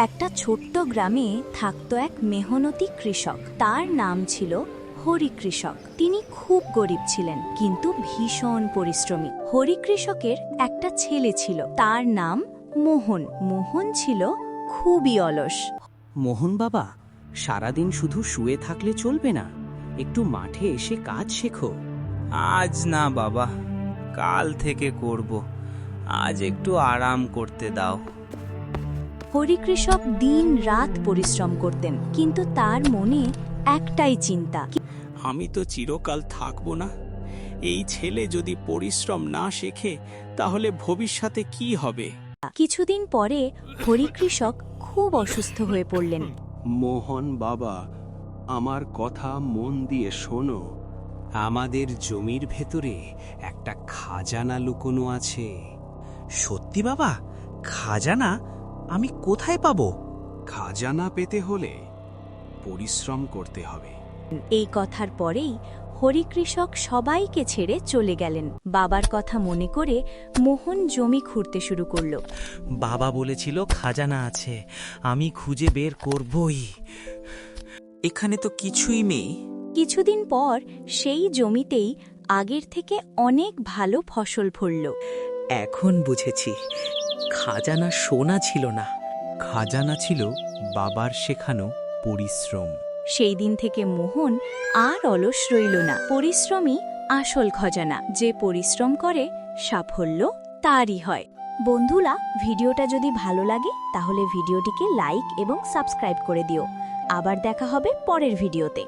একটা ছোট্ট গ্রামে থাকতো এক মেহনতি কৃষক। তার নাম ছিল হরি কৃষক। তিনি খুব গরিব ছিলেন, কিন্তু ভীষণ পরিশ্রমী। হরি কৃষকের একটা ছেলে ছিল, তার নাম মোহন। মোহন ছিল খুবই অলস। মোহন বাবা, সারাদিন শুধু শুয়ে থাকলে চলবে না, একটু মাঠে এসে কাজ শেখো। আজ না বাবা, কাল থেকে করব। আজ একটু আরাম করতে দাও। হরি কৃষক দিন রাত পরিশ্রম করতেন, কিন্তু তার মনে একটাই চিন্তা, আমি তো চিরকাল থাকবো না। এই ছেলে যদি পরিশ্রম না শেখে তাহলে ভবিষ্যতে কি হবে? কিছুদিন পরে হরি কৃষক খুব অসুস্থ হয়ে পড়লেন। মোহন বাবা, আমার কথা মন দিয়ে শোনো। আমাদের জমির ভেতরে একটা খাজানা লুকোনো আছে। সত্যি বাবা? খাজানা? আমি কোথায় পাবো? খাজানা পেতে হলে পরিশ্রম করতে হবে। এই কথার পরেই হরি কৃষক সবাইকে ছেড়ে চলে গেলেন। বাবার কথা মনে করে মোহন জমি খুঁড়তে শুরু করল। বাবা বলেছিল খাজানা আছে, আমি খুঁজে বের করবই। এখানে তো কিছুই নেই। কিছুদিন পর সেই জমিতেই আগের থেকে অনেক ভালো ফসল ফলল। এখন বুঝেছি, খাজানা সোনা ছিল না, খাজানা ছিল বাবার শেখানো পরিশ্রম। সেই দিন থেকে মোহন আর অলস রইল না। পরিশ্রমই আসল খজানা। যে পরিশ্রম করে সাফল্য তারই হয়। বন্ধুরা, ভিডিওটা যদি ভালো লাগে তাহলে ভিডিওটিকে লাইক এবং সাবস্ক্রাইব করে দিও। আবার দেখা হবে পরের ভিডিওতে।